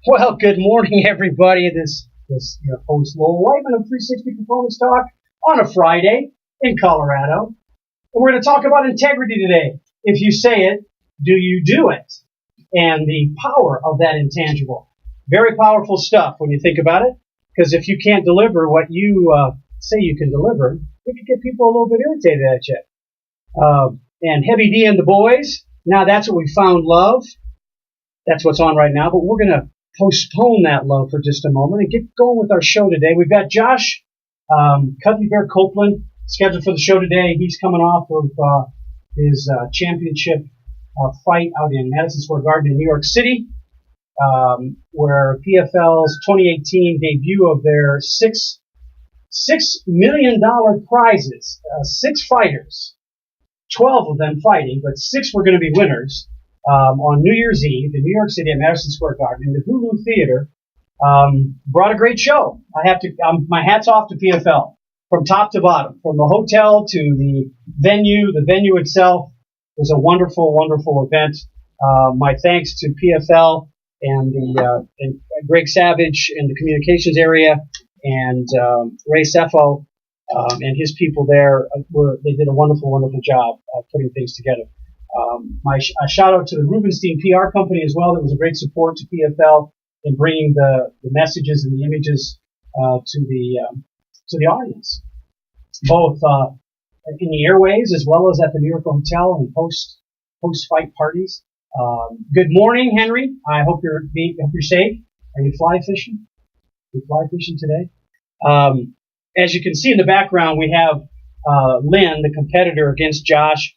Well, good morning, everybody. This your host Lowell Whiteman of 360 Performance Talk on a Friday in Colorado, and we're going to talk about integrity today. If you say it, do you do it? And the power of that intangible. Very powerful stuff when you think about it. Because if you can't deliver what you say you can deliver, it could get people a little bit irritated at you. And Heavy D and the boys. Now that's what we found love. That's what's on right now. But we're going to postpone that love for just a moment and get going with our show today. We've got Josh Cuddly Bear Copeland scheduled for the show today. He's coming off of his championship fight out in Madison Square Garden in New York City, where PFL's 2018 debut of their $6 million prizes, 6 fighters, 12 of them fighting, but 6 were going to be winners. On New Year's Eve in New York City at Madison Square Garden in the Hulu Theater, brought a great show. My hat's off to PFL from top to bottom, from the hotel to the venue. The venue itself was a wonderful, wonderful event. My thanks to PFL and Greg Savage in the communications area and Ray Sefo and his people there. They did a wonderful, wonderful job of putting things together. A shout out to the Rubenstein PR company as well. That was a great support to PFL in bringing the messages and the images to the audience, both in the airways as well as at the New York Hotel and post fight parties. Good morning, Henry. I hope you're safe. Are you fly fishing? You fly fishing today? As you can see in the background, we have Lynn, the competitor against Josh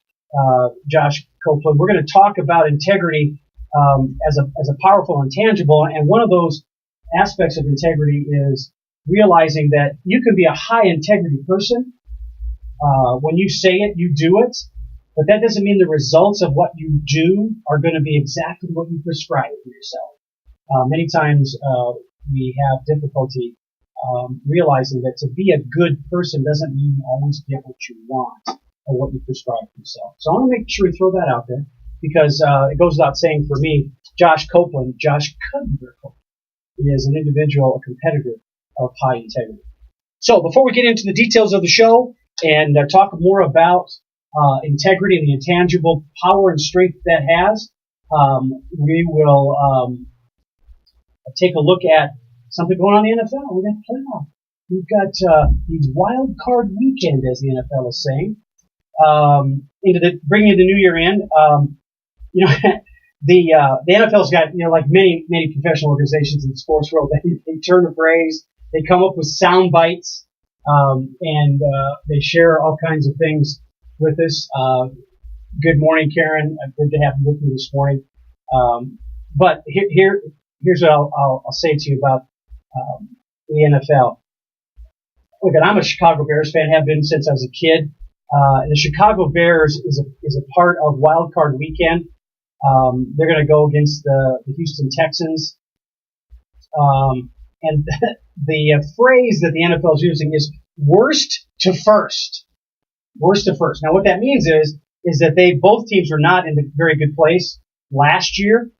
Copeland. We're going to talk about integrity as a powerful intangible, and one of those aspects of integrity is realizing that you can be a high integrity person. When you say it, you do it, but that doesn't mean the results of what you do are going to be exactly what you prescribe for yourself. Many times we have difficulty realizing that to be a good person doesn't mean you always get what you want or what you prescribe for yourself. So I want to make sure we throw that out there because it goes without saying for me, Josh Cuddly Bear Copeland, is an individual, a competitor of high integrity. So before we get into the details of the show and talk more about integrity and the intangible power and strength that has, we will take a look at something going on in the NFL. We've got playoff. We've got the wild card weekend, as the NFL is saying. Bringing the new year in, the NFL's got, like many professional organizations in the sports world, they turn a phrase, they come up with sound bites, and they share all kinds of things with us. Good morning, Karen. Good to have you with me this morning. But here's what I'll say to you about the NFL. Look, I'm a Chicago Bears fan, have been since I was a kid. The Chicago Bears is a part of Wild Card Weekend. They're going to go against the Houston Texans. And the phrase that the NFL is using is worst to first. Worst to first. Now, what that means is that both teams were not in a very good place last year.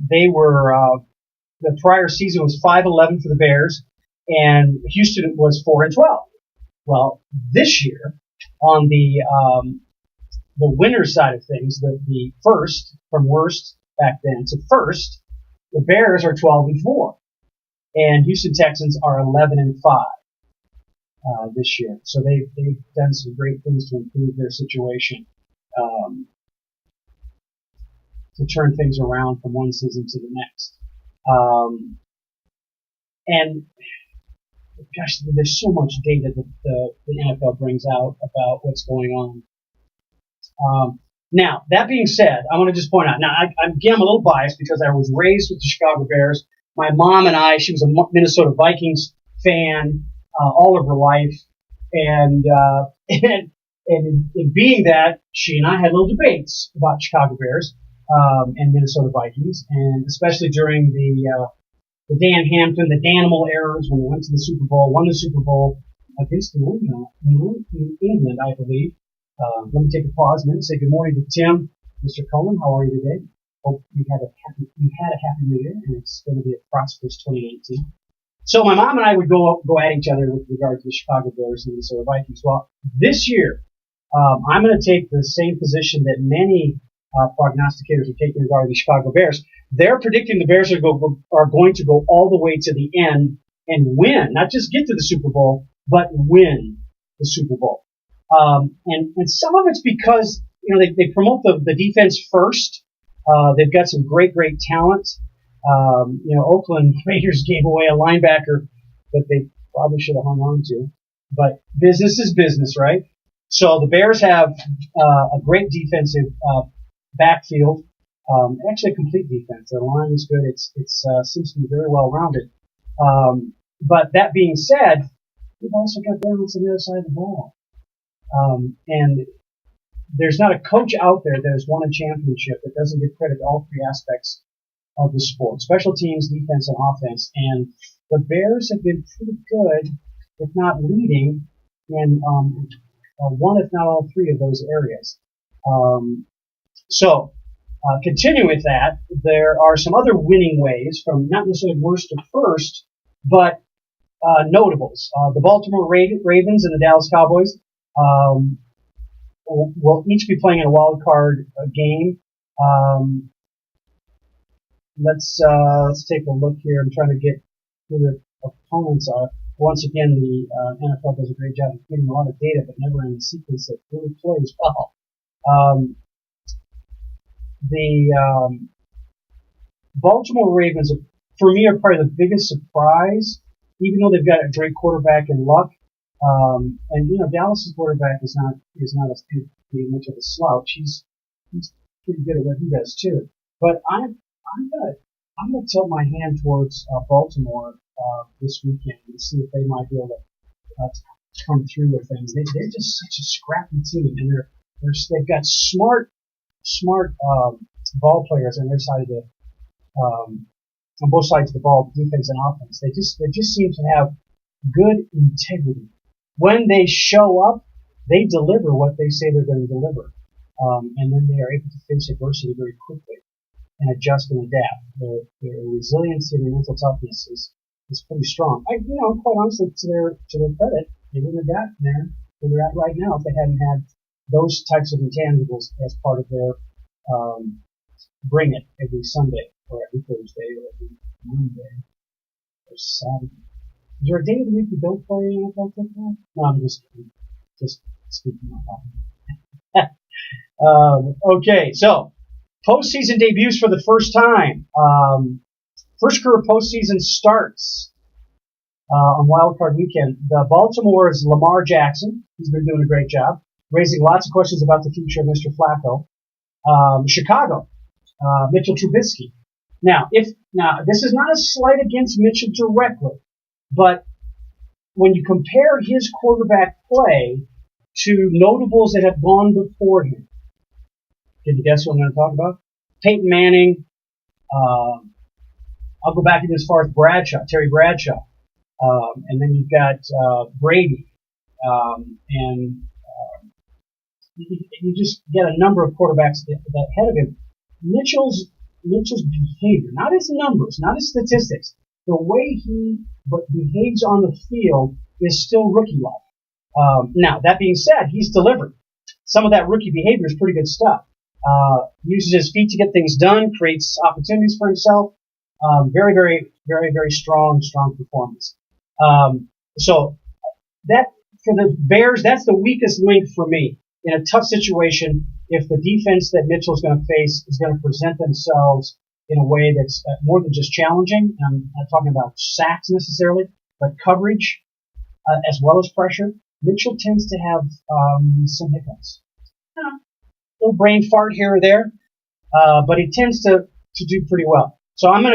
They were the prior season was 5-11 for the Bears, and Houston was 4-12. Well, this year, on the winner's side of things, the first from worst back then to first, the Bears are 12-4, and Houston Texans are 11-5 this year. So they've done some great things to improve their situation, to turn things around from one season to the next. And gosh, there's so much data that the NFL brings out about what's going on. Now, that being said, I want to just point out, now, I'm a little biased because I was raised with the Chicago Bears. my mom and I, she was a Minnesota Vikings fan all of her life, and in being that, she and I had little debates about Chicago Bears and Minnesota Vikings, and especially during the Dan Hampton, the Danimal eras when they went to the Super Bowl, won the Super Bowl against New England, I believe. Let me take a pause a minute and say good morning to Tim. Mr. Coleman, how are you today? Hope you had a happy New Year, and it's going to be a prosperous 2018. So my mom and I would go at each other with regard to the Chicago Bears and the Minnesota Vikings. Well, this year, I'm going to take the same position that many prognosticators are taking regarding the Chicago Bears. They're predicting the Bears are going to go all the way to the end and win, not just get to the Super Bowl, but win the Super Bowl. And some of it's because, they promote the defense first. They've got some great talent. Oakland Raiders gave away a linebacker that they probably should have hung on to. But business is business, right? So the Bears have a great defensive backfield. Actually, a complete defense. The line is good. It seems to be very well rounded. But that being said, we've also got balance on the other side of the ball. And there's not a coach out there that has won a championship that doesn't give credit to all three aspects of the sport: special teams, defense, and offense. And the Bears have been pretty good, if not leading, in one, if not all three of those areas. Continuing with that, there are some other winning ways, from not necessarily worst to first, but notables. The Baltimore Ravens and the Dallas Cowboys will each be playing in a wild card game. Let's take a look here. I'm trying to get who their opponents are. Once again, the NFL does a great job of getting a lot of data, but never in the sequence that really plays well. The Baltimore Ravens, for me, are probably the biggest surprise, even though they've got a great quarterback in Luck. Dallas's quarterback is not much of a slouch. He's pretty good at what he does too. But I'm gonna tilt my hand towards Baltimore this weekend and see if they might be able to come through with things. They're just such a scrappy team, and they've got smart ball players on their side of the on both sides of the ball, defense and offense. They just seem to have good integrity. When they show up, they deliver what they say they're going to deliver, and then they are able to face adversity very quickly and adjust and adapt. Their resiliency and their mental toughness is pretty strong. Quite honestly, to their credit, they wouldn't have gotten there where they're at right now if they hadn't had those types of intangibles as part of their bring it every Sunday or every Thursday or every Monday or Saturday. Is there a day of the week you don't play NFL football? No, I'm just kidding. Just speaking out loud. Okay, so postseason debuts for the first time. First career postseason starts on Wild Card Weekend. The Baltimore's Lamar Jackson. He's been doing a great job, raising lots of questions about the future of Mr. Flacco. Chicago, Mitchell Trubisky. Now, this is not a slight against Mitchell directly, but when you compare his quarterback play to notables that have gone before him, can you guess what I'm going to talk about? Peyton Manning. I'll go back as far as Terry Bradshaw. And then you've got Brady. And you just get a number of quarterbacks ahead of him. Mitchell's behavior, not his numbers, not his statistics, the way he behaves on the field is still rookie-like. Now, that being said, he's delivered. Some of that rookie behavior is pretty good stuff. Uses his feet to get things done, creates opportunities for himself. Very, very, very, very strong performance. So that, for the Bears, that's the weakest link for me. In a tough situation, if the defense that Mitchell's going to face is going to present themselves in a way that's more than just challenging, I'm not talking about sacks necessarily, but coverage as well as pressure, Mitchell tends to have some hiccups. Little brain fart here or there, but he tends to do pretty well. So I'm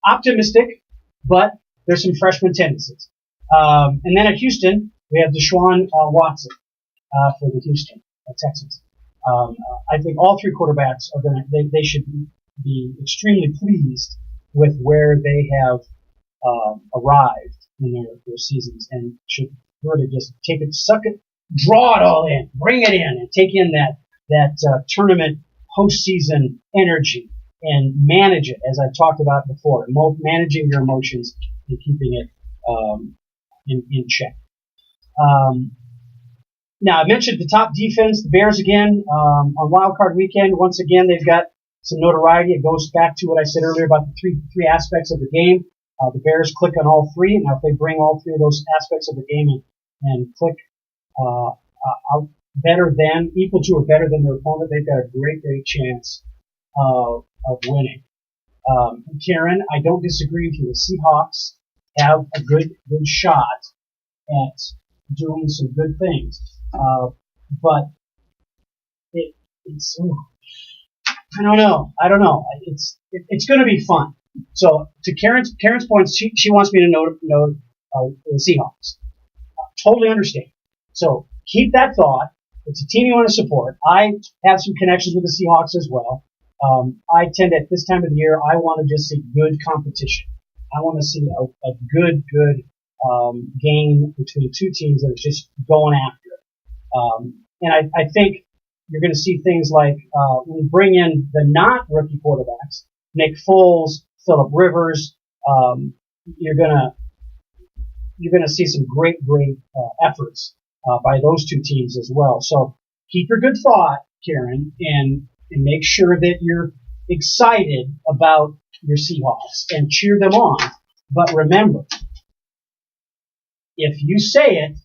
optimistic but there's some freshman tendencies. And then at Houston, we have Deshaun Watson for the Houston Texans. I think all three quarterbacks are they should be extremely pleased with where they have arrived in their seasons, and should really just take it, suck it, draw it all in, bring it in, and take in that tournament postseason energy and manage it, as I've talked about before, managing your emotions and keeping it in check. Now, I mentioned the top defense, the Bears again, on Wild Card Weekend. Once again, they've got some notoriety. It goes back to what I said earlier about the three aspects of the game. The Bears click on all three. Now, if they bring all three of those aspects of the game and click out equal to or better than their opponent, they've got a great chance of winning. Karen, I don't disagree with you. The Seahawks have a good shot at doing some good things. But it's I don't know. It's going to be fun. So to Karen's points, she wants me to know the Seahawks. Totally understand. So keep that thought. It's a team you want to support. I have some connections with the Seahawks as well. I tend at this time of the year, I want to just see good competition. I want to see a good game between two teams that are just going after it. And I think you're going to see things like when you bring in the not rookie quarterbacks, Nick Foles, Phillip Rivers, you're gonna see some great efforts by those two teams as well. So keep your good thought, Karen, and make sure that you're excited about your Seahawks and cheer them on. But remember, if you say it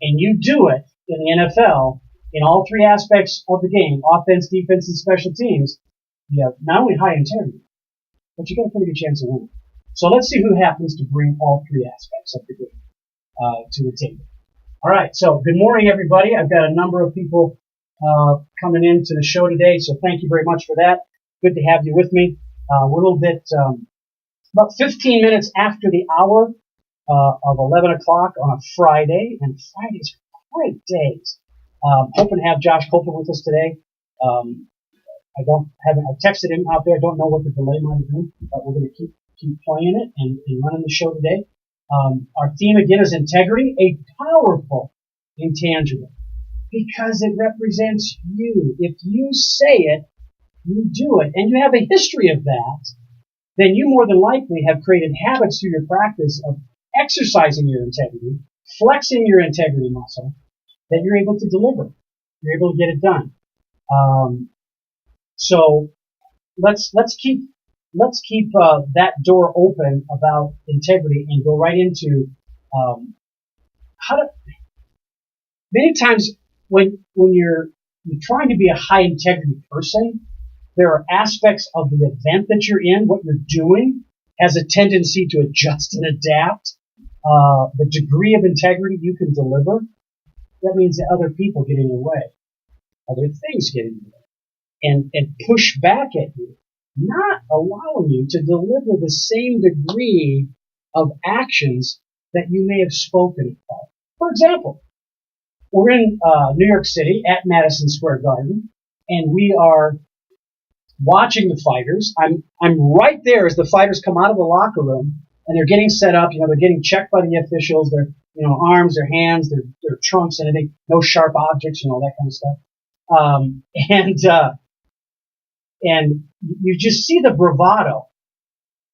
and you do it in the NFL, in all three aspects of the game, offense, defense, and special teams, you have not only high integrity, but you got a pretty good chance of winning. So let's see who happens to bring all three aspects of the game to the table. All right, so good morning, everybody. I've got a number of people coming into the show today, so thank you very much for that. Good to have you with me. We're a little bit, about 15 minutes after the hour of 11 o'clock on a Friday, and Fridays are great days. Hoping to have Josh Copeland with us today. I've texted him out there. I don't know what the delay might have been, but we're going to keep playing it and running the show today. Our theme again is integrity, a powerful intangible, because it represents you. If you say it, you do it, and you have a history of that, then you more than likely have created habits through your practice of exercising your integrity, flexing your integrity muscle, that you're able to deliver. You're able to get it done. So let's keep that door open about integrity and go right into many times when you're trying to be a high integrity person, there are aspects of the event that you're in, what you're doing, has a tendency to adjust and adapt. The degree of integrity you can deliver, that means that other people get in your way. Other things get in your way. And push back at you, not allowing you to deliver the same degree of actions that you may have spoken about. For example, we're in New York City at Madison Square Garden, and we are watching the fighters. I'm right there as the fighters come out of the locker room, and they're getting set up. They're getting checked by the officials. Their arms, their hands, their trunks, and anything. No sharp objects, that kind of stuff. And you just see the bravado,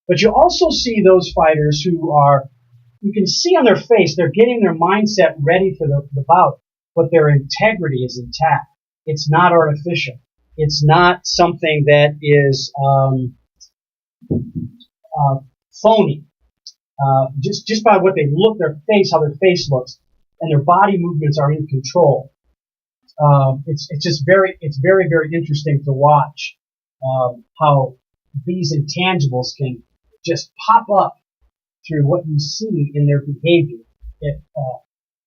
but you also see those fighters who you can see on their face, they're getting their mindset ready for the bout, but their integrity is intact. It's not artificial. It's not something that is phony. Just by what they look, how their face looks, and their body movements are in control. It's very, very interesting to watch how these intangibles can just pop up through what you see in their behavior. It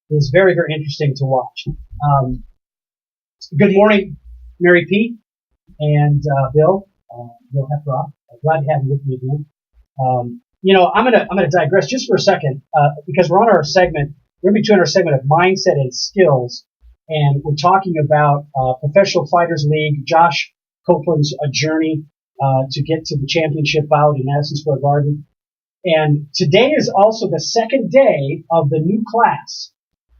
is very, very interesting to watch. Good morning, Mary Pete and Bill Heffroth. Glad to have you with me again. I'm gonna digress just for a second because we're on our segment. We're between our segment of mindset and skills, and we're talking about Professional Fighters League. Josh Copeland's journey to get to the championship bout in Madison Square Garden. And today is also the second day of the new class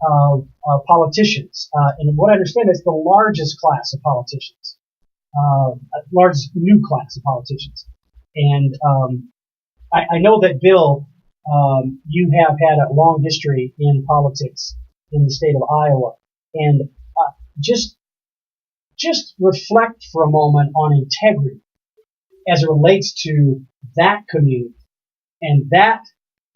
of politicians. And what I understand is the largest class of politicians, largest new class of politicians. And I know that, Bill, you have had a long history in politics in the state of Iowa. And just reflect for a moment on integrity as it relates to that community and that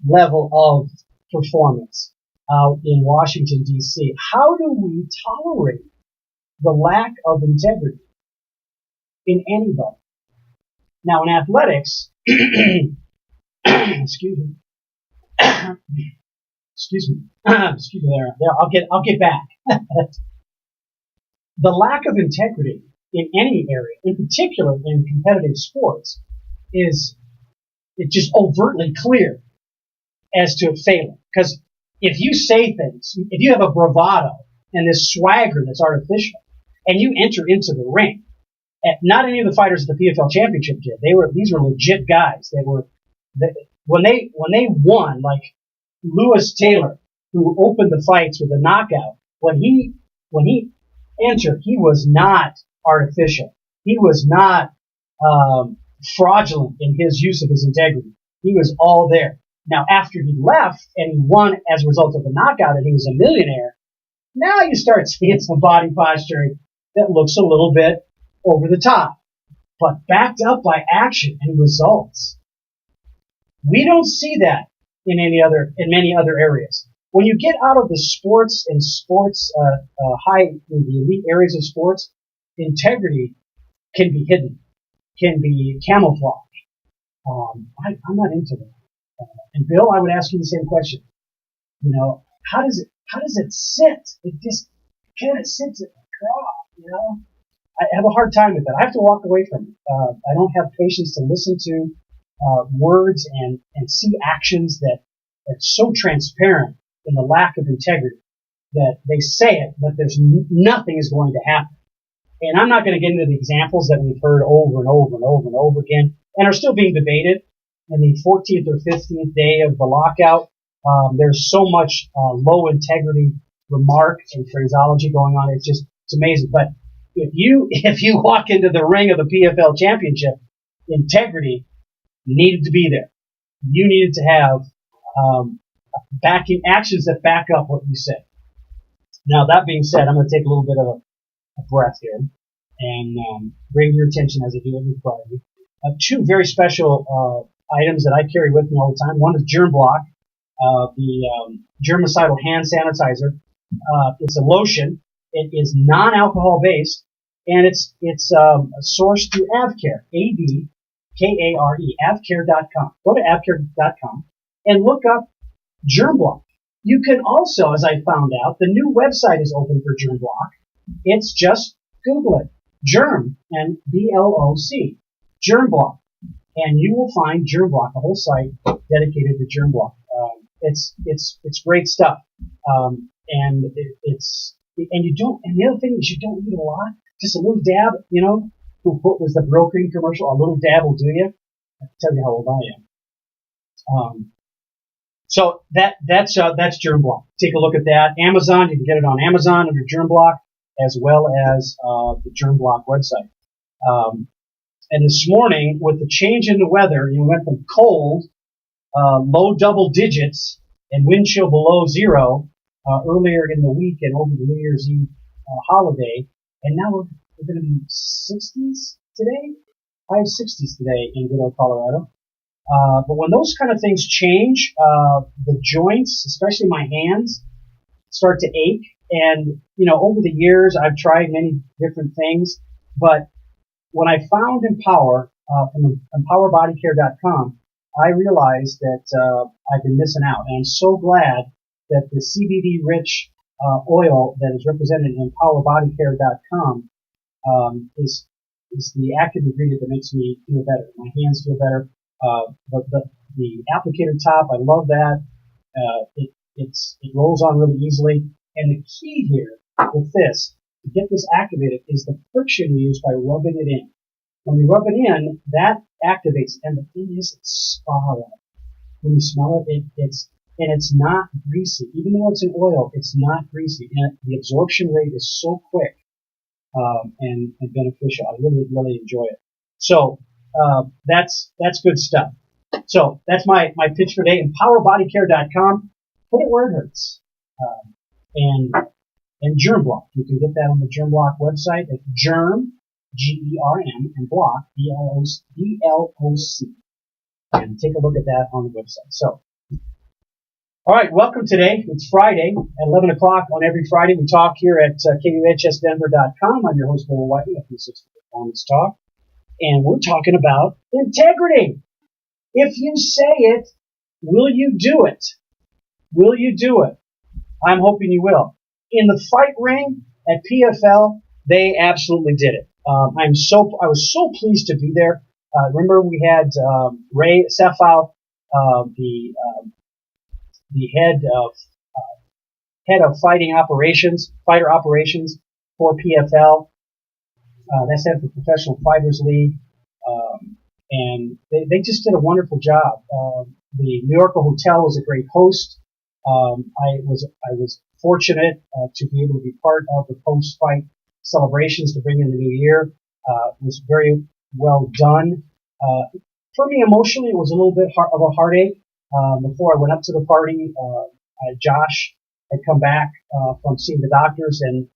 level of performance out in Washington, D.C. How do we tolerate the lack of integrity in anybody? Now, in athletics, excuse me, excuse me there. Yeah, I'll get back. The lack of integrity in any area, in particular in competitive sports, is it's just overtly clear as to failing. Because if you say things, if you have a bravado and this swagger that's artificial, and you enter into the ring, not any of the fighters at the PFL Championship did. These were legit guys. When they won, like Lewis Taylor, who opened the fights with a knockout, when he entered, he was not artificial. He was not fraudulent in his use of his integrity. He was all there. Now, after he left and he won as a result of the knockout and he was a millionaire, now you start seeing some body posturing that looks a little bit over the top, but backed up by action and results. We don't see that in many other areas. When you get out of the sports and the elite areas of sports, integrity can be hidden, can be camouflaged. I'm not into that. And Bill, I would ask you the same question. How does it sit? It just kind of sits at the crop, I have a hard time with that. I have to walk away from it. I don't have patience to listen to words and see actions that are so transparent in the lack of integrity that they say it, but nothing is going to happen. And I'm not going to get into the examples that we've heard over and over and over and over again and are still being debated. In the 14th or 15th day of the lockout, there's so much low integrity remark and phraseology going on. It's amazing. But if you walk into the ring of the PFL Championship, integrity needed to be there. You needed to have backing actions that back up what you say. Now, that being said, I'm going to take a little bit of a breath here and bring your attention, as I do every Friday, two very special items that I carry with me all the time. One is Germ Block, the germicidal hand sanitizer. It's a lotion. It is non-alcohol based, and it's sourced through AvCare, AvKare, avcare.com. Go to avcare.com and look up Germ Block. You can also, as I found out, the new website is open for Germ Block. It's just Google it, Germ and BLOC, Germ Block, and you will find Germ Block, a whole site dedicated to Germ Block. It's great stuff, and the other thing is you don't need a lot, just a little dab. What was the Bro Cream commercial? A little dab will do you. I can tell you how old I am. So that's Germ Block. Take a look at that. Amazon, you can get it on Amazon under Germ Block, as well as the Germ Block website. And this morning, with the change in the weather, you went from cold, low double digits, and wind chill below zero earlier in the week and over the New Year's Eve holiday, and now we're going to be 60s today, high 60s today in good old Colorado. But when those kind of things change, the joints, especially my hands, start to ache. And, over the years, I've tried many different things. But when I found Empower from empowerbodycare.com, I realized that I've been missing out. And I'm so glad that the CBD-rich oil that is represented in empowerbodycare.com is the active ingredient that makes me feel better. My hands feel better. the applicator top, I love that. It rolls on really easily. And the key here with this, to get this activated, is the friction we use by rubbing it in. When you rub it in, that activates, and the thing is, it's spa-like. When you smell it, it's not greasy. Even though it's an oil, it's not greasy, and the absorption rate is so quick and beneficial. I really, really enjoy it. So that's good stuff. So that's my pitch for today. EmpowerBodyCare.com. Put it where it hurts. And Germ Block. You can get that on the Germ Block website at Germ, G-E-R-M, and Block, B-L-O-C. And take a look at that on the website. So, all right, welcome today. It's Friday at 11 o'clock on every Friday. We talk here at KUHSdenver.com. I'm your host, Bill Whitey, of 360 Performance Talk. And we're talking about integrity. If you say it, will you do it? Will you do it? I'm hoping you will. In the fight ring at PFL, they absolutely did it. I was so pleased to be there. Remember, we had Ray Sefau, the head of fighter operations for PFL. That's the Professional Fighters League, and they just did a wonderful job. The New Yorker Hotel was a great host. I was fortunate to be able to be part of the post-fight celebrations to bring in the new year. It was very well done. For me, emotionally, it was a little bit of a heartache. Before I went up to the party, Josh had come back from seeing the doctors, and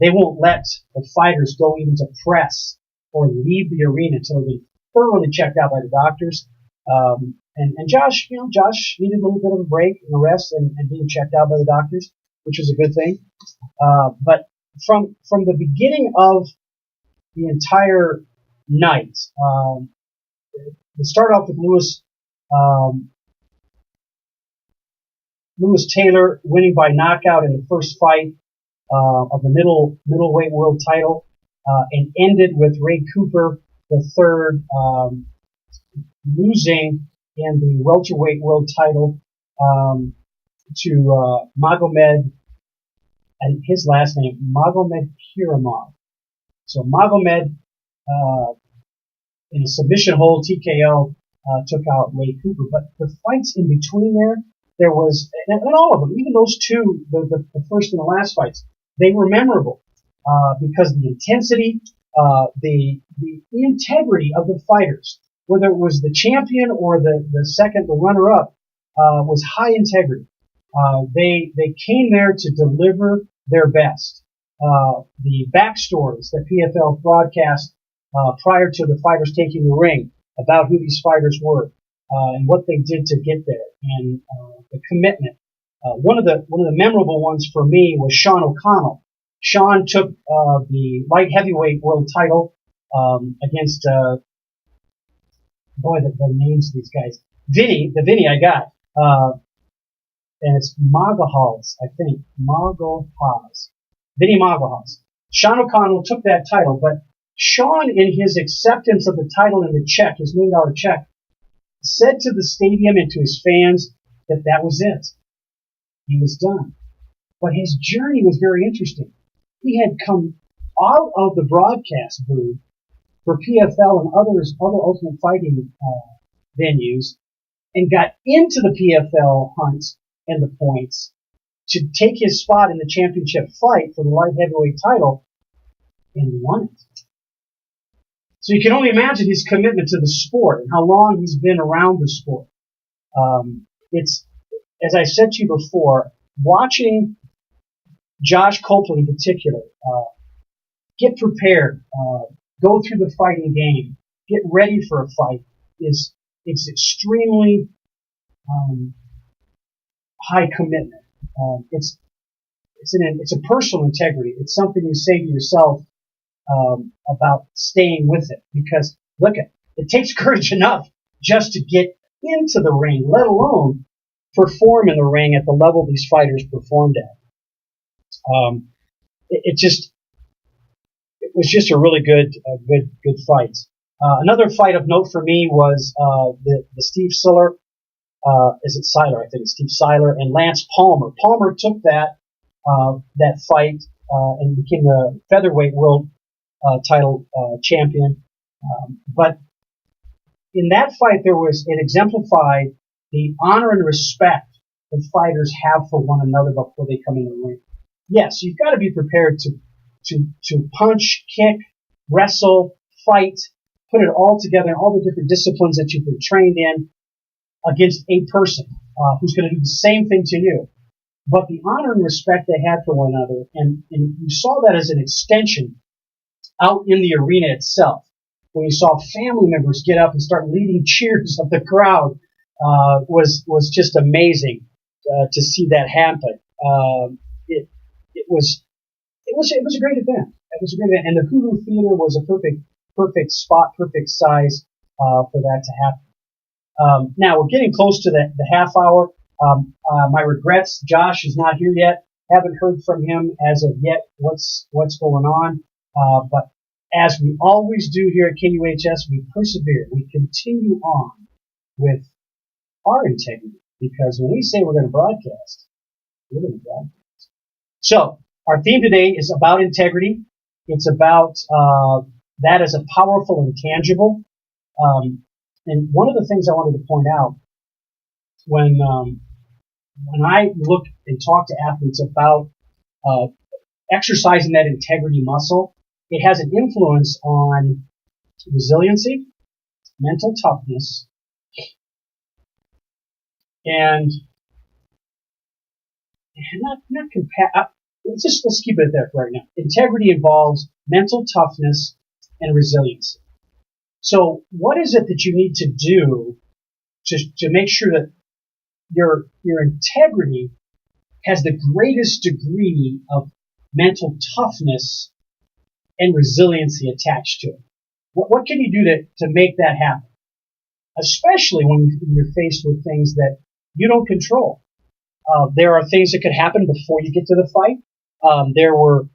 they won't let the fighters go even to press or leave the arena until they've been thoroughly checked out by the doctors. And Josh needed a little bit of a break and a rest and being checked out by the doctors, which was a good thing. But from the beginning of the entire night, we start off with Lewis Taylor winning by knockout in the first fight of the middleweight world title, and ended with Ray Cooper, the third, losing in the welterweight world title to Magomed, and his last name, Magomed Kiramov. So Magomed, in a submission hold, TKO, took out Ray Cooper. But the fights in between there was, and all of them, even those two, the first and the last fights, they were memorable because the intensity, the integrity of the fighters, whether it was the champion or the runner-up, was high integrity. They came there to deliver their best. The backstories that PFL broadcast prior to the fighters taking the ring about who these fighters were and what they did to get there, and the commitment. One of the memorable ones for me was Sean O'Connell. Sean took the light heavyweight world title against the names of these guys. Vinny I got. And it's Magalhaes, I think. Vinny Magalhaes. Sean O'Connell took that title, but Sean, in his acceptance of the title and the check, his $1 million check, said to the stadium and to his fans that was it. He was done. But his journey was very interesting. He had come out of the broadcast booth for PFL and other Ultimate Fighting venues and got into the PFL hunt and the points to take his spot in the championship fight for the light heavyweight title, and won it. So you can only imagine his commitment to the sport and how long he's been around the sport. It's, as I said to you before, watching Josh Copeland in particular get prepared, go through the fighting game, get ready for a fight it's extremely high commitment. It's a personal integrity. It's something you say to yourself about staying with it, because look, it takes courage enough just to get into the ring, let alone perform in the ring at the level these fighters performed at. It was just a really good fight. Another fight of note for me was the Steve Siller, is it Seiler? I think it's Steve Seiler and Lance Palmer. Palmer took that fight and became the featherweight world title champion. But in that fight, it exemplified the honor and respect that fighters have for one another before they come in the ring. Yes, you've got to be prepared to punch, kick, wrestle, fight, put it all together in all the different disciplines that you've been trained in against a person who's going to do the same thing to you. But the honor and respect they had for one another, and you saw that as an extension out in the arena itself, when you saw family members get up and start leading cheers of the crowd, was just amazing to see that happen. It was a great event. It was a great event, and the Hoodoo Theater was a perfect spot, perfect size for that to happen. Now we're getting close to the half hour. My regrets, Josh is not here yet. Haven't heard from him as of yet. What's going on? But as we always do here at KUHS, we persevere. We continue on with our integrity, because when we say we're going to broadcast, we're going to broadcast. So our theme today is about integrity. It's about that as a powerful intangible. And one of the things I wanted to point out when I look and talk to athletes about exercising that integrity muscle, it has an influence on resiliency, mental toughness, and let's keep it there for right now. Integrity involves mental toughness and resiliency. So what is it that you need to do to make sure that your integrity has the greatest degree of mental toughness and resiliency attached to it? What can you do to make that happen? Especially when you're faced with things that you don't control. There are things that could happen before you get to the fight. There were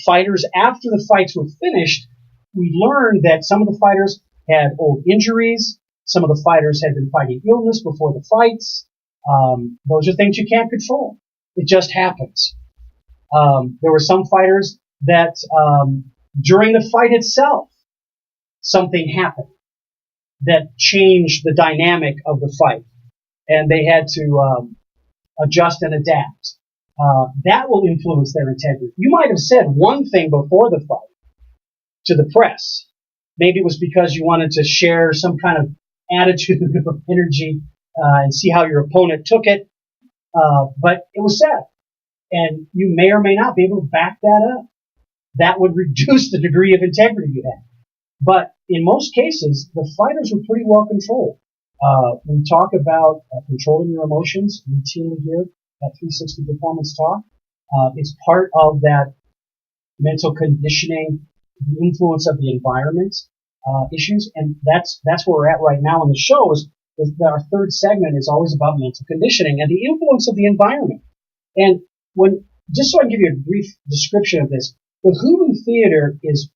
fighters after the fights were finished. We learned that some of the fighters had old injuries. Some of the fighters had been fighting illness before the fights. Those are things you can't control. It just happens. There were some fighters that during the fight itself, something happened that changed the dynamic of the fight, and they had to adjust and adapt. That will influence their integrity. You might have said one thing before the fight to the press. Maybe it was because you wanted to share some kind of attitude or energy and see how your opponent took it, but it was said, and you may or may not be able to back that up. That would reduce the degree of integrity you had. But in most cases, the fighters were pretty well controlled. We talk about controlling your emotions routinely here at 360 Performance Talk. It's part of that mental conditioning, the influence of the environment issues, and that's where we're at right now on the show. Is that our third segment is always about mental conditioning and the influence of the environment. And just so I can give you a brief description of this, the Hoodoo Theater is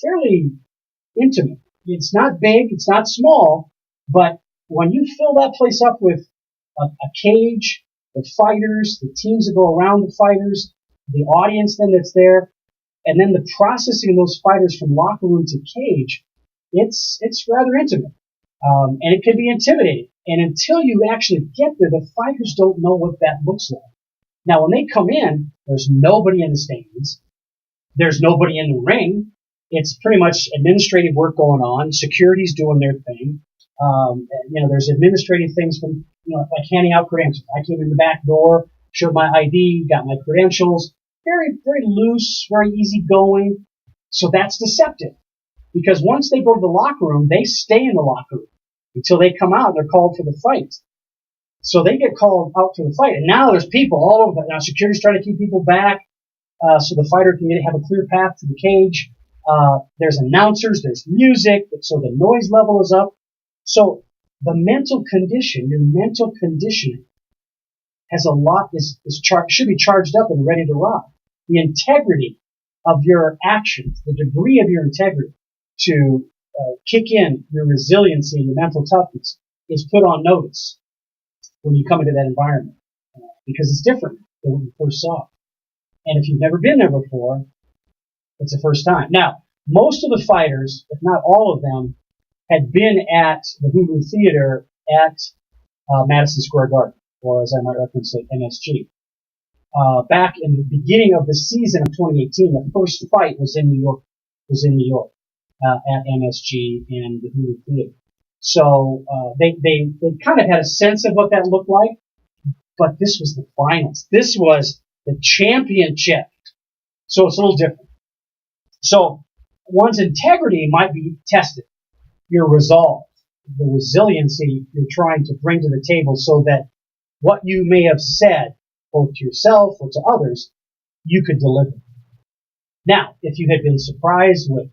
fairly intimate. It's not big, it's not small, but when you fill that place up with a cage, the fighters, the teams that go around the fighters, the audience then that's there, and then the processing of those fighters from locker room to cage, it's rather intimate. And it can be intimidating. And until you actually get there, the fighters don't know what that looks like. Now, when they come in, there's nobody in the stands. There's nobody in the ring. It's pretty much administrative work going on. Security's doing their thing. There's administrative things from, like handing out credentials. I came in the back door, showed my ID, got my credentials. Very, very loose, very easygoing. So that's deceptive. Because once they go to the locker room, they stay in the locker room until they come out. They're called for the fight. So they get called out to the fight. And now there's people all over. Now security's trying to keep people back so the fighter can have a clear path to the cage. There's announcers, there's music, so the noise level is up. So the mental condition, your mental conditioning has a lot, should be charged up and ready to rock. The integrity of your actions, the degree of your integrity to kick in your resiliency and your mental toughness is put on notice when you come into that environment because it's different than what you first saw. And if you've never been there before, it's the first time. Now, most of the fighters, if not all of them, had been at the Hulu Theater at Madison Square Garden, or as I might reference it, MSG. Back in the beginning of the season of 2018, the first fight was in New York, at MSG and the Hulu Theater. So they kind of had a sense of what that looked like, but this was the finals. This was the championship. So it's a little different. So one's integrity might be tested. Your resolve, the resiliency you're trying to bring to the table so that what you may have said, both to yourself or to others, you could deliver. Now, if you had been surprised with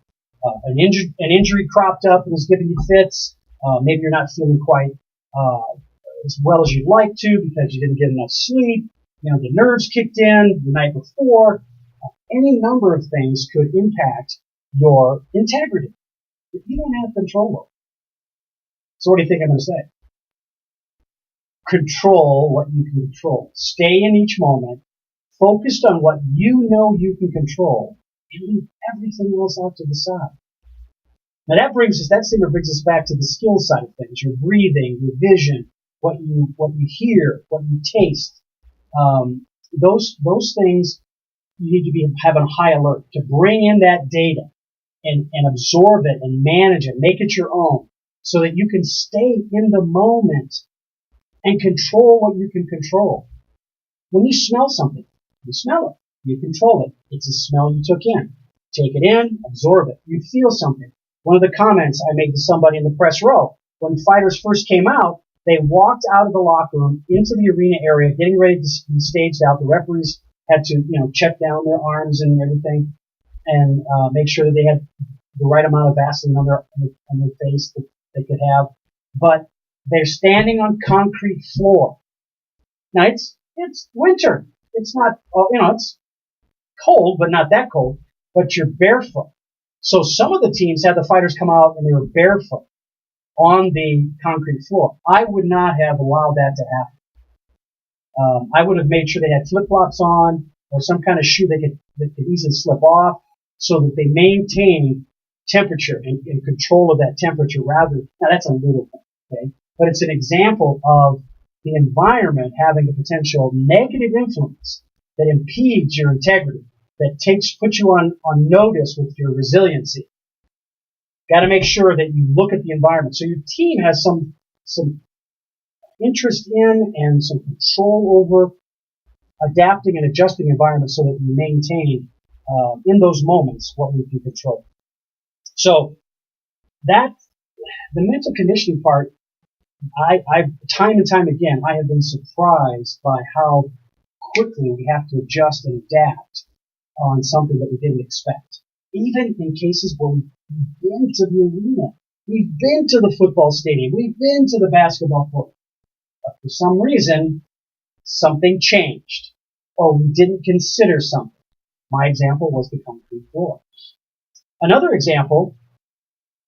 an injury cropped up and was giving you fits, maybe you're not feeling quite as well as you'd like to because you didn't get enough sleep, the nerves kicked in the night before, any number of things could impact your integrity that you don't have control over. So what do you think I'm going to say? Control what you can control. Stay in each moment, focused on what you know you can control, and leave everything else out to the side. Now that statement brings us back to the skill side of things, your breathing, your vision, what you hear, what you taste. Those things you need to have on high alert to bring in that data and absorb it and manage it, make it your own, so that you can stay in the moment and control what you can control. When you smell something, you smell it, you control it. It's a smell you took in. Take it in, absorb it. You feel something. One of the comments I made to somebody in the press row, when fighters first came out, they walked out of the locker room into the arena area, getting ready to be staged out. The referees had to, check down their arms and everything, and make sure that they had the right amount of Vaseline on their face that they could have. But they're standing on concrete floor. Now it's winter. It's not, it's cold, but not that cold. But you're barefoot. So some of the teams had the fighters come out and they were barefoot on the concrete floor. I would not have allowed that to happen. I would have made sure they had flip-flops on or some kind of shoe that could easily slip off so that they maintain temperature and control of that temperature now that's a little thing, okay? But it's an example of the environment having a potential negative influence that impedes your integrity, that puts you on notice with your resiliency. Got to make sure that you look at the environment. So your team has some interest in and some control over adapting and adjusting the environment so that you maintain in those moments what we can control. So the mental conditioning part, I've time and time again, I have been surprised by how quickly we have to adjust and adapt on something that we didn't expect. Even in cases where we've been to the arena, we've been to the football stadium, we've been to the basketball court, but for some reason, something changed, or we didn't consider something. My example was the concrete floor. Another example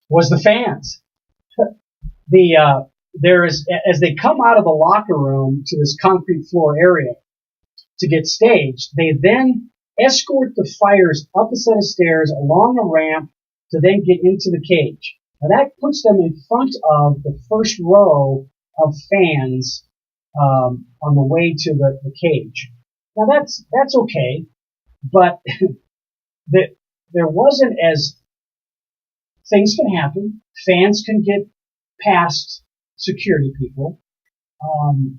was the fans. As they come out of the locker room to this concrete floor area to get staged, they then escort the fighters up a set of stairs, along a ramp, to then get into the cage. Now that puts them in front of the first row of fans on the way to the cage. Now that's okay, but there wasn't as things can happen. Fans can get past security people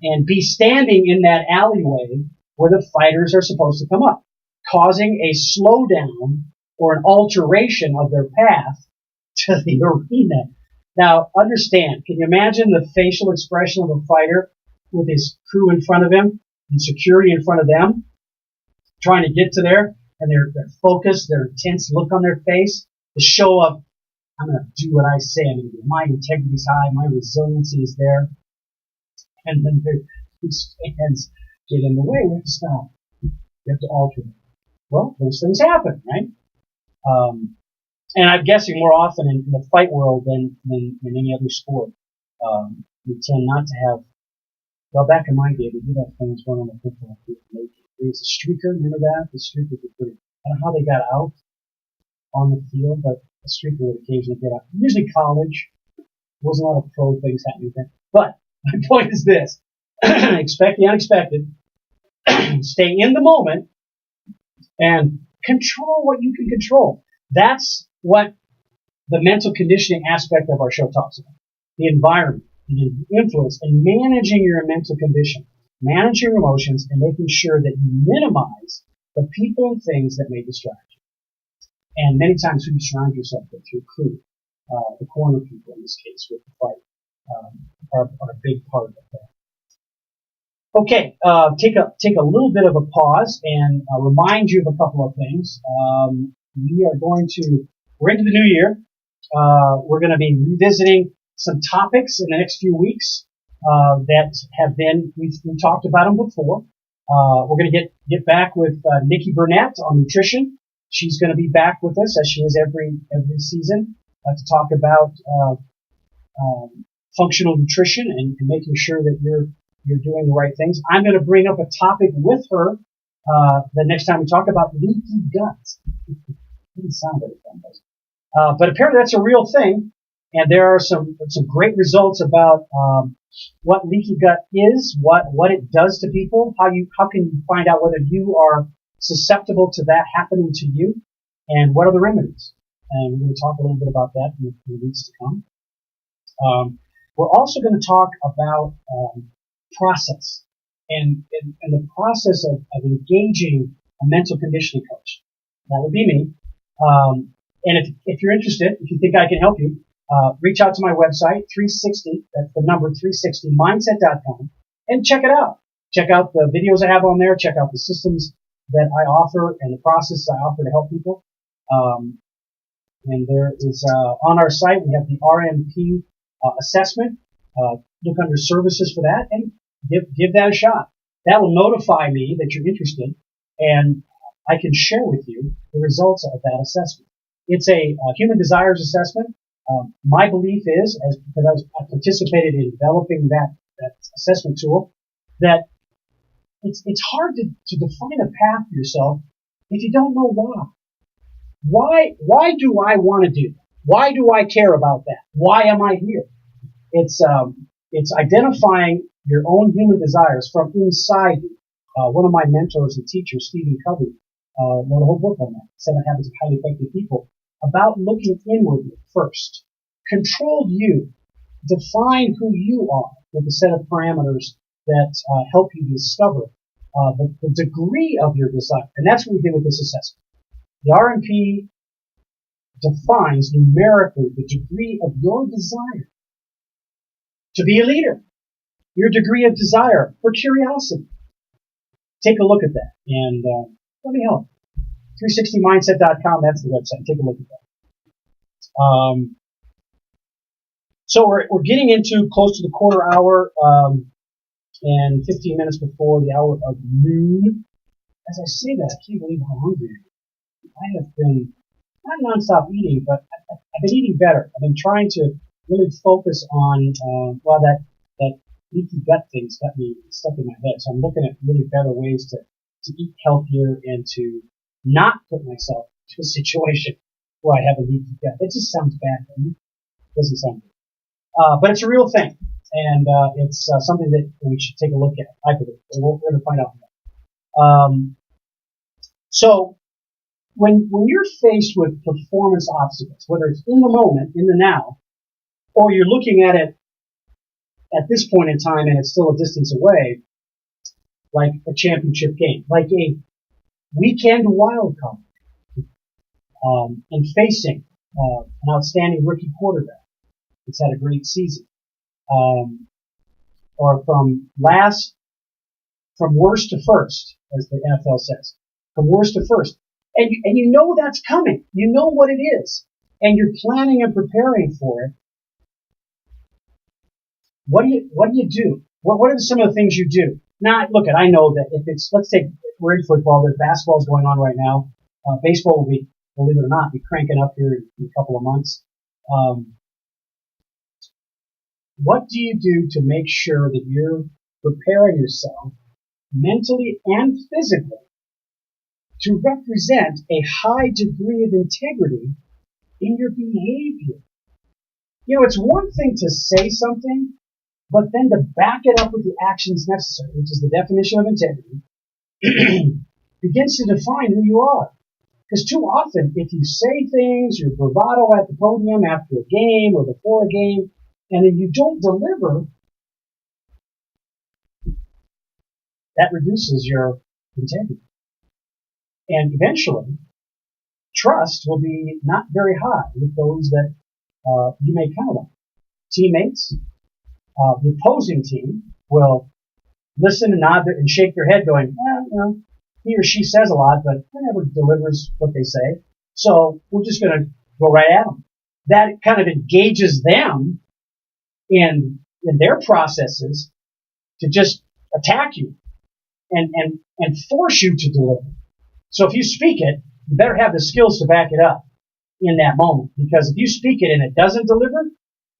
and be standing in that alleyway where the fighters are supposed to come up, causing a slowdown or an alteration of their path to the arena. Now, understand, can you imagine the facial expression of a fighter with his crew in front of him and security in front of them, trying to get to there, and their focused, their intense look on their face, the show of, I'm going to do what I say, my integrity's high, my resiliency is there, and then these fans get in the way. We have to stop. We have to alter it. Well, those things happen, right? And I'm guessing more often in the fight world than any other sport. We tend not to have, well, back in my day, we did have things going on the football field. There was a streaker, remember that? The streaker would put it, I don't know how they got out on the field, but a streaker would occasionally get out. Usually college. There wasn't a lot of pro things happening there. But my point is this. Expect the unexpected. Stay in the moment and control what you can control. That's what the mental conditioning aspect of our show talks about. The environment, the influence, and managing your mental condition, managing your emotions, and making sure that you minimize the people and things that may distract you. And many times who you surround yourself with, your crew, the corner people in this case with the fight, are a big part of that. Okay, take a little bit of a pause and remind you of a couple of things. We're into the new year. We're going to be revisiting some topics in the next few weeks that have been, we've talked about them before. We're going to get back with Nikki Burnett on nutrition. She's going to be back with us as she is every season to talk about functional nutrition and making sure that you're doing the right things. I'm going to bring up a topic with her the next time we talk about leaky gut. Doesn't sound very fun, does it? But apparently that's a real thing, and there are some great results about what leaky gut is, what it does to people, how can you find out whether you are susceptible to that happening to you, and what are the remedies. And we're going to talk a little bit about that in the weeks to come. We're also going to talk about process and the process of engaging a mental conditioning coach. That would be me. And if you're interested, if you think I can help you, reach out to my website, 360, that's the number 360mindset.com, and check it out. Check out the videos I have on there. Check out the systems that I offer and the processes I offer to help people. And there is, on our site, we have the RMP assessment. Look under services for that and give that a shot. That will notify me that you're interested, and I can share with you the results of that assessment. It's a human desires assessment. My belief is, because I participated in developing that assessment tool, that it's hard to define a path for yourself if you don't know why. Why do I want to do that? Why do I care about that? Why am I here? It's identifying your own human desires from inside you. One of my mentors and teachers, Stephen Covey, wrote a whole book on that, 7 Habits of Highly Effective People, about looking inwardly first. Control you. Define who you are with a set of parameters that help you discover the degree of your desire. And that's what we did with this assessment. The RMP defines numerically the degree of your desire to be a leader, your degree of desire for curiosity. Take a look at that, and let me help. 360mindset.com, that's the website. Take a look at that. So we're getting into close to the quarter hour and 15 minutes before the hour of noon. As I say that, I can't believe how hungry I am. I have been not nonstop eating, but I've been eating better. I've been trying to really focus on, that leaky gut thing's got me stuck in my head. So I'm looking at really better ways to eat healthier and to not put myself into a situation where I have a leaky gut. It just sounds bad, doesn't it? It doesn't sound good. But it's a real thing. And it's something that we should take a look at, I believe. We're going to find out more. So when you're faced with performance obstacles, whether it's in the moment, in the now, or you're looking at it at this point in time and it's still a distance away, like a championship game, like a weekend wild card, and facing an outstanding rookie quarterback that's had a great season, or from worst to first, as the NFL says, from worst to first. And you know that's coming. You know what it is. And you're planning and preparing for it. What do you do? What are some of the things you do? Now, look, I know that if it's, let's take, we're in football, there's basketball's going on right now. Baseball will be believe it or not, be cranking up here in a couple of months. What do you do to make sure that you're preparing yourself mentally and physically to represent a high degree of integrity in your behavior? You know, it's one thing to say something, but then to back it up with the actions necessary, which is the definition of integrity, begins to define who you are. Because too often, if you say things, your bravado at the podium after a game or before a game, and then you don't deliver, that reduces your integrity. And eventually, trust will be not very high with those that you may count on. Teammates, the opposing team will listen and nod and shake their head going, he or she says a lot, but never delivers what they say. So we're just going to go right at them. That kind of engages them in their processes to just attack you and force you to deliver. So if you speak it, you better have the skills to back it up in that moment. Because if you speak it and it doesn't deliver,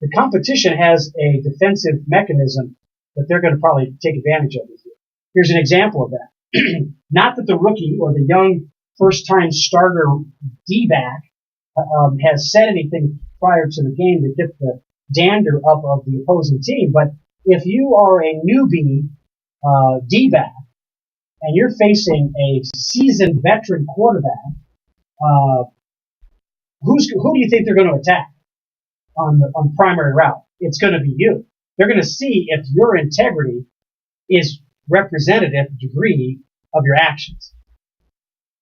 the competition has a defensive mechanism that they're going to probably take advantage of. Here's an example of that. Not that the rookie or the young first-time starter D-back has said anything prior to the game to get the dander up of the opposing team, but if you are a newbie D-back and you're facing a seasoned veteran quarterback, who do you think they're going to attack on the primary route? It's going to be you. They're going to see if your integrity is representative degree of your actions.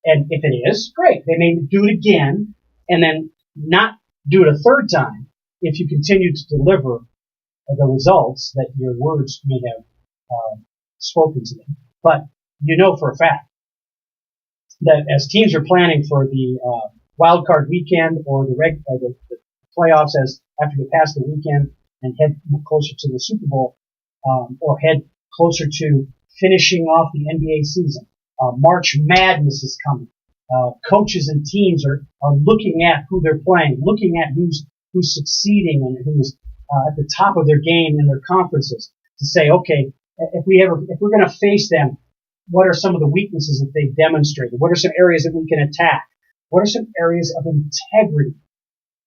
And if it is, great. They may do it again and then not do it a third time if you continue to deliver the results that your words may have spoken to them. But you know for a fact that as teams are planning for the wild card weekend or the playoffs after they pass the weekend and head closer to the Super Bowl, or head closer to finishing off the NBA season. March Madness is coming. Coaches and teams are looking at who they're playing, looking at who's succeeding and who's at the top of their game in their conferences to say, okay, if we're going to face them, what are some of the weaknesses that they've demonstrated? What are some areas that we can attack? What are some areas of integrity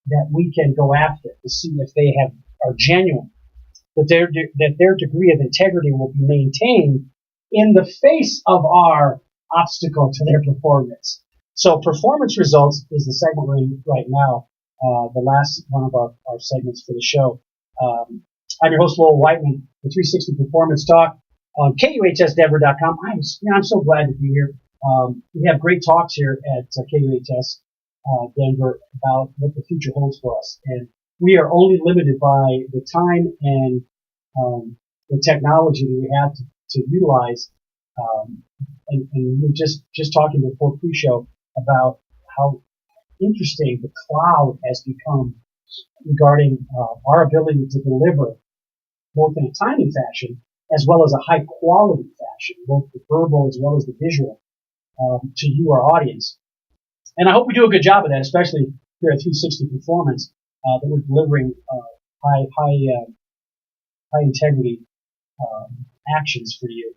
that we can go after to see if they are genuine? That their degree of integrity will be maintained in the face of our obstacle to their performance. So performance results is the segment we're in right now, the last one of our segments for the show. I'm your host, Lowell Whiteman, the 360 Performance Talk on KUHSdenver.com. I'm so glad to be here. We have great talks here at KUHS Denver about what the future holds for us. And we are only limited by the time and the technology that we have to utilize. And we were just talking before pre-show about how interesting the cloud has become regarding our ability to deliver both in a timely fashion as well as a high quality fashion, both the verbal as well as the visual, to you, our audience. And I hope we do a good job of that, especially here at 360 Performance, that we're delivering high integrity actions for you.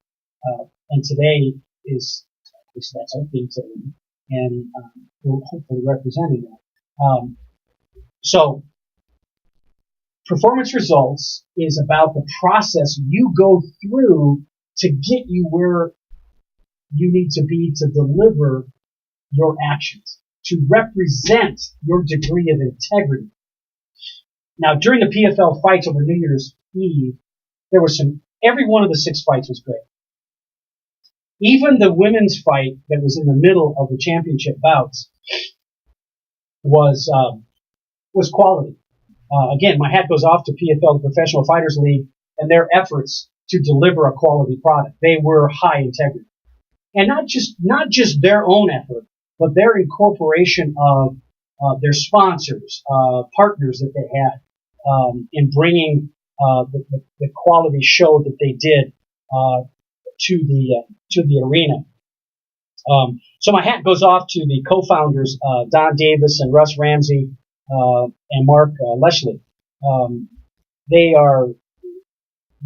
And today is that's our theme today, and we're hopefully representing that. So, performance results is about the process you go through to get you where you need to be to deliver your actions, to represent your degree of integrity. Now, during the PFL fights over New Year's Eve, there was every one of the 6 fights was great. Even the women's fight that was in the middle of the championship bouts was quality. Again, my hat goes off to PFL, the Professional Fighters League, and their efforts to deliver a quality product. They were high integrity. And not just their own effort, but their incorporation of their sponsors, partners that they had, in bringing the quality show that they did to the arena. So my hat goes off to the co-founders, Don Davis and Russ Ramsey, and Mark Leshley. They are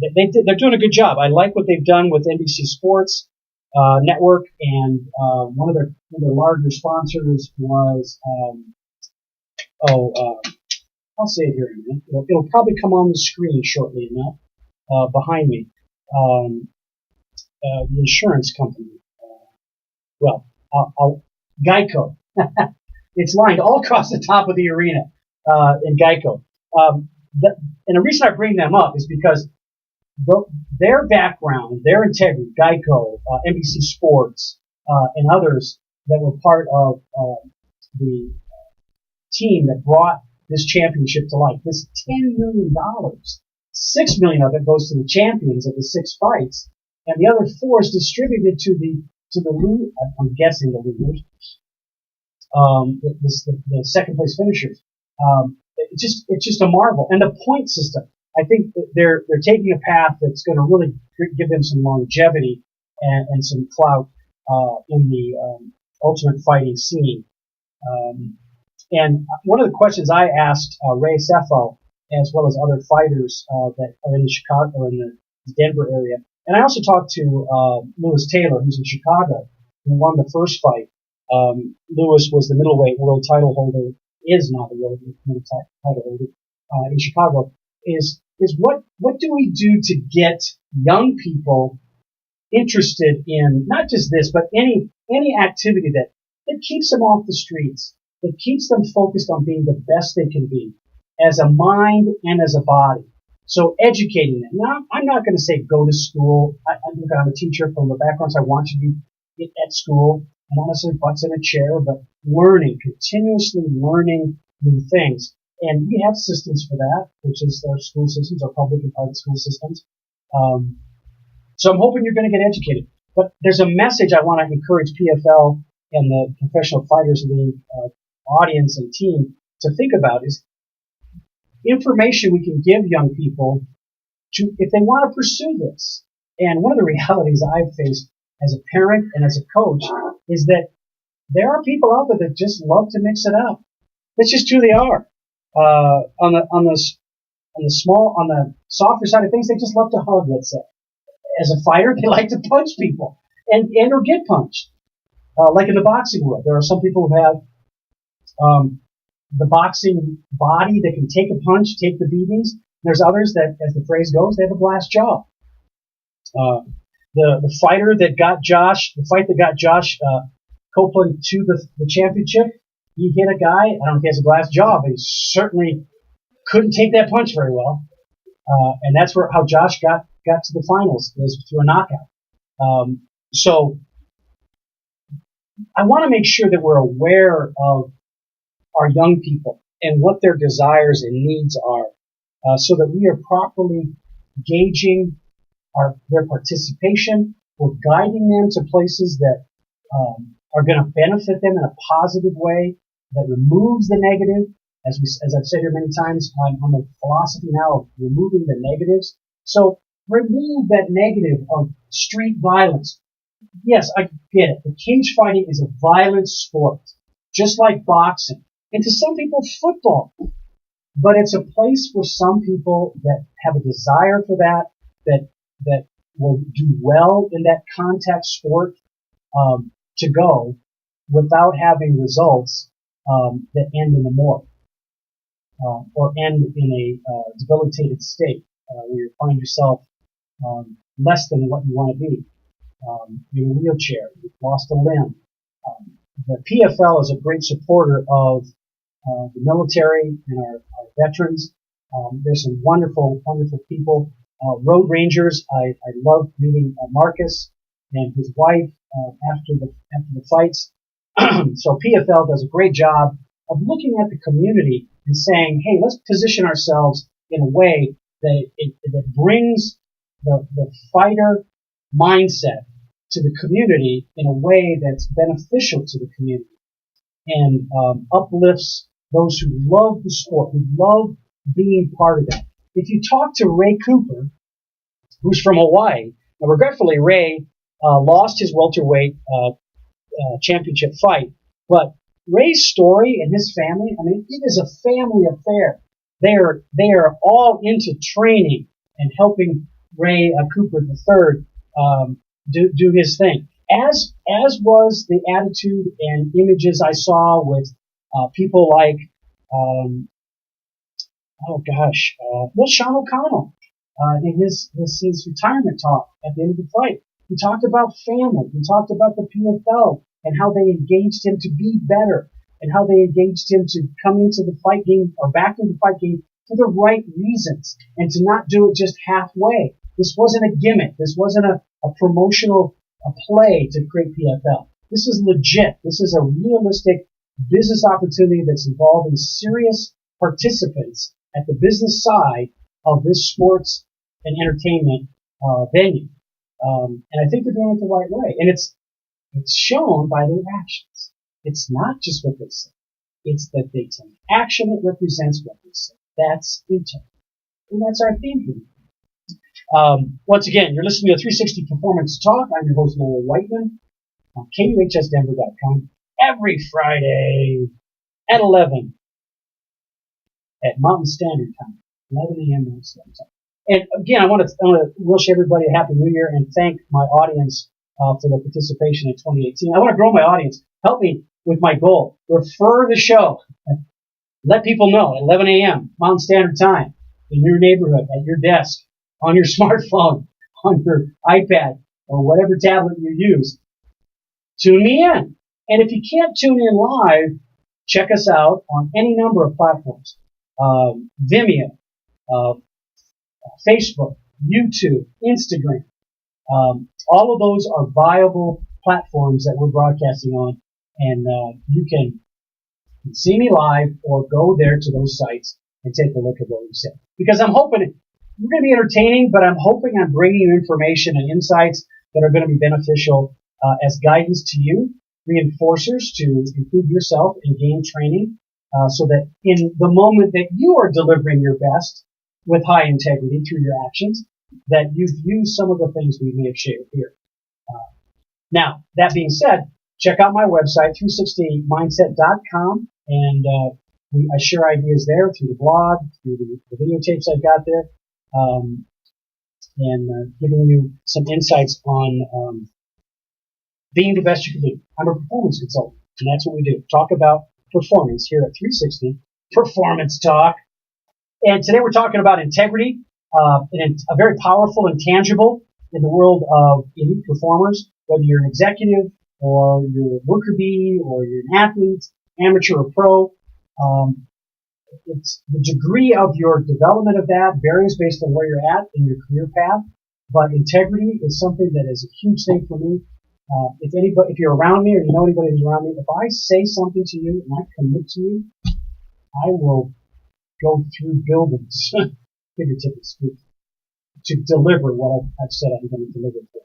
they're doing a good job. I like what they've done with NBC Sports Network, and one of their larger sponsors was I'll say it here in a minute. It'll probably come on the screen shortly enough behind me. The insurance company. Geico. It's lined all across the top of the arena in Geico. And the reason I bring them up is because their background, their integrity, Geico, NBC Sports, and others that were part of the team that brought this championship to life. This $10 million, $6 million of it goes to the champions of the 6 fights, and the other 4 is distributed to the I'm guessing the losers, the second place finishers. It's just a marvel. And the point system, I think that they're taking a path that's going to really give them some longevity and some clout in the ultimate fighting scene. And one of the questions I asked Ray Sefo, as well as other fighters that are in the Chicago or in the Denver area, and I also talked to Lewis Taylor, who's in Chicago, who won the first fight. Lewis was the middleweight world title holder, is now the world title holder in Chicago. Is what do we do to get young people interested in not just this, but any activity that keeps them off the streets, that keeps them focused on being the best they can be as a mind and as a body. So educating them. Now, I'm not going to say go to school. I'm a teacher from a background, so I want you to be at school. And not necessarily butts in a chair, but learning, continuously learning new things. And we have systems for that, which is our school systems, our public and private school systems. So I'm hoping you're going to get educated. But there's a message I want to encourage PFL and the Professional Fighters League audience and team to think about is information we can give young people to, if they want to pursue this. And one of the realities I've faced as a parent and as a coach is that there are people out there that just love to mix it up. That's just who they are. On the softer side of things, they just love to hug, let's say. As a fighter, they like to punch people and or get punched. Like in the boxing world, there are some people who have the boxing body that can take a punch, take the beatings. There's others that, as the phrase goes, they have a glass jaw. The fighter that got Josh Copeland to the championship, he hit a guy. I don't know if he has a glass jaw, but he certainly couldn't take that punch very well. And that's how Josh got to the finals, was through a knockout. So I want to make sure that we're aware of our young people and what their desires and needs are, so that we are properly gauging their participation. We're guiding them to places that are going to benefit them in a positive way, that removes the negative. As I've said here many times, I'm on the philosophy now of removing the negatives. So remove that negative of street violence. Yes, I get it. The cage fighting is a violent sport, just like boxing. And to some people, football. But it's a place for some people that have a desire for that will do well in that contact sport, to go without having results that end in the morgue, or end in a debilitated state, where you find yourself less than what you want to be, in a wheelchair, you've lost a limb. The PFL is a great supporter of the military and our veterans. There's some wonderful, wonderful people. Road Rangers, I love meeting Marcus and his wife after the fights. So PFL does a great job of looking at the community and saying, hey, let's position ourselves in a way that brings the fighter mindset to the community in a way that's beneficial to the community and uplifts those who love the sport, who love being part of that. If you talk to Ray Cooper, who's from Hawaii, and regretfully Ray lost his welterweight championship fight. But Ray's story and his family, I mean, it is a family affair. They are all into training and helping Ray Cooper III do his thing. As was the attitude and images I saw with people like Sean O'Connell in his retirement talk at the end of the fight. He talked about family. He talked about the PFL and how they engaged him to be better and how they engaged him to come into the fight game or back into the fight game for the right reasons and to not do it just halfway. This wasn't a gimmick. This wasn't a promotional play to create PFL. This is legit. This is a realistic business opportunity that's involving serious participants at the business side of this sports and entertainment venue. And I think they're doing it the right way. And it's shown by their actions. It's not just what they say. It's that they take action that represents what they say. That's intent. And that's our theme here. Once again, you're listening to 360 Performance Talk. I'm your host, Noel Whiteman, on KUHSdenver.com every Friday at 11 at Mountain Standard Time, 11 a.m. Mountain Standard Time. And again, I want to wish everybody a Happy New Year and thank my audience for their participation in 2018. I want to grow my audience. Help me with my goal. Refer the show. Let people know at 11 a.m. Mountain Standard Time in your neighborhood, at your desk, on your smartphone, on your iPad, or whatever tablet you use. Tune me in. And if you can't tune in live, check us out on any number of platforms. Vimeo, Facebook, YouTube, Instagram. All of those are viable platforms that we're broadcasting on. And you can see me live or go there to those sites and take a look at what we said. Because I'm hoping we're going to be entertaining, but I'm hoping I'm bringing you information and insights that are going to be beneficial as guidance to you, reinforcers to improve yourself and gain training so that in the moment that you are delivering your best with high integrity through your actions, that you've used some of the things we may have shared here. Now, that being said, check out my website, 360mindset.com, and I share ideas there through the blog, through the videotapes I've got there, and giving you some insights on being the best you can be. I'm a performance consultant, and that's what we do. Talk about performance here at 360 Performance Talk. And today we're talking about integrity, and a very powerful and tangible in the world of elite performers, whether you're an executive or you're a worker bee or you're an athlete, amateur or pro. It's the degree of your development of that varies based on where you're at in your career path, but integrity is something that is a huge thing for me. If you're around me or you know anybody who's around me, if I say something to you and I commit to you, I will go through buildings, figuratively speaking, to deliver what I've said I'm going to deliver for.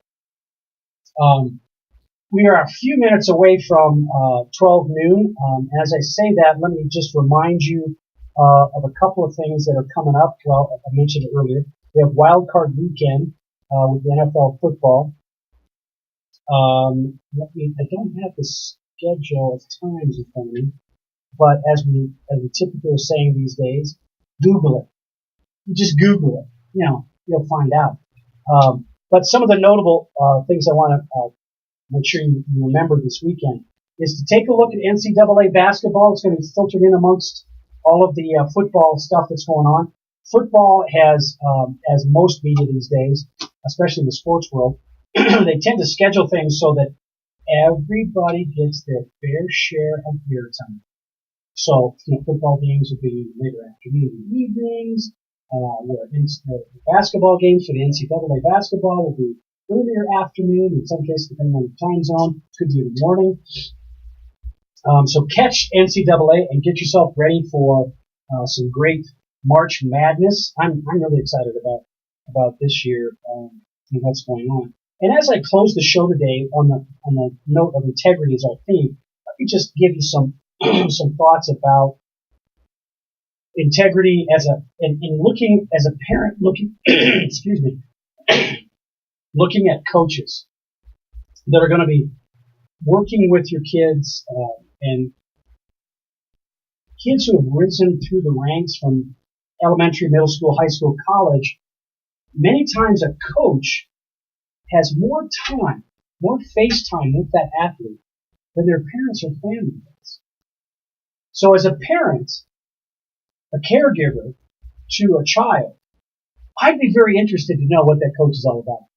We are a few minutes away from 12 noon. As I say that, let me just remind you of a couple of things that are coming up. Well, I mentioned it earlier. We have Wild Card Weekend with the NFL football. I don't have the schedule of times in front of me, but as we typically are saying these days, Google it. You just Google it. You'll find out. But some of the notable things I want to make sure you remember this weekend is to take a look at NCAA basketball. It's going to be filtered in amongst all of the football stuff that's going on. Football has, as most media these days, especially in the sports world, they tend to schedule things so that everybody gets their fair share of airtime. So, football games will be later afternoon and evenings. The basketball games for the NCAA basketball will be earlier afternoon, in some cases depending on the time zone, could be in the morning. So catch NCAA and get yourself ready for some great March Madness. I'm really excited about this year and what's going on. And as I close the show today on the note of integrity as our theme, let me just give you some some thoughts about integrity looking as a parent excuse me, looking at coaches that are going to be working with your kids and kids who have risen through the ranks from elementary, middle school, high school, college, many times a coach has more time, more face time with that athlete than their parents or family does. So as a parent, a caregiver to a child, I'd be very interested to know what that coach is all about.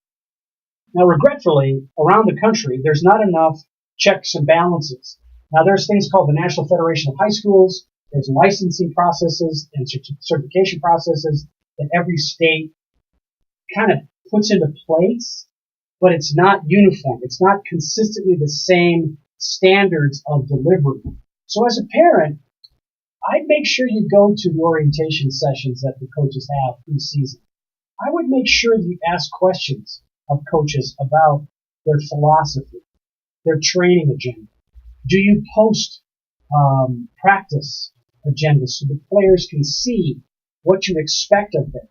Now, regretfully, around the country, there's not enough checks and balances. Now, there's things called the National Federation of High Schools. There's licensing processes and certification processes that every state kind of puts into place, but it's not uniform. It's not consistently the same standards of delivery. So as a parent, I'd make sure you go to the orientation sessions that the coaches have pre-season. I would make sure you ask questions of coaches about their philosophy, their training agenda. Do you post practice agendas so the players can see what you expect of them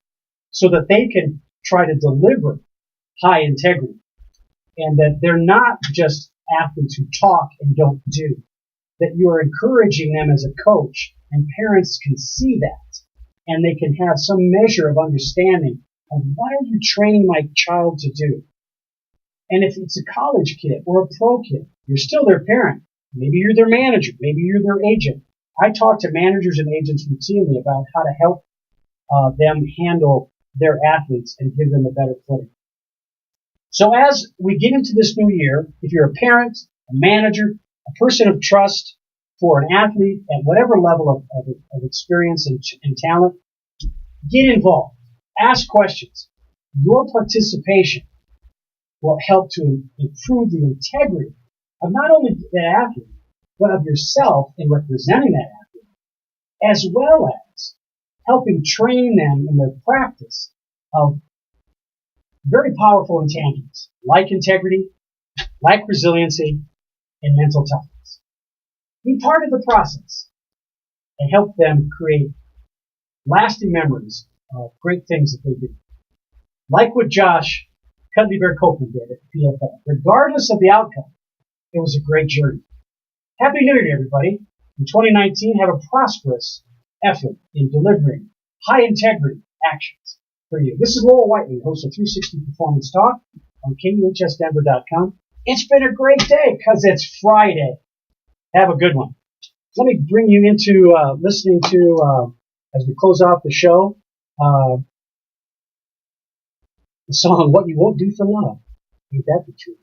so that they can try to deliver high integrity and that they're not just athletes who talk and don't do, that you are encouraging them as a coach and parents can see that and they can have some measure of understanding of what are you training my child to do. And if it's a college kid or a pro kid, you're still their parent. Maybe you're their manager. Maybe you're their agent. I talk to managers and agents routinely about how to help them handle their athletes and give them a better footing. So as we get into this new year, if you're a parent, a manager, a person of trust for an athlete at whatever level of experience and talent, get involved. Ask questions. Your participation will help to improve the integrity of not only that athlete, but of yourself in representing that athlete, as well as helping train them in their practice of very powerful intangibles, like integrity, like resiliency, and mental toughness. Be part of the process and help them create lasting memories of great things that they do. Like what Josh Cuddly Bear Copeland did at the PFL. Regardless of the outcome, it was a great journey. Happy New Year, everybody. In 2019, have a prosperous effort in delivering high integrity actions for you. This is Lowell Whiteley, host of 360 Performance Talk on KUHSdenver.com. It's been a great day because it's Friday. Have a good one. Let me bring you into listening to, as we close off the show, the song What You Won't Do for Love. Ain't that the truth?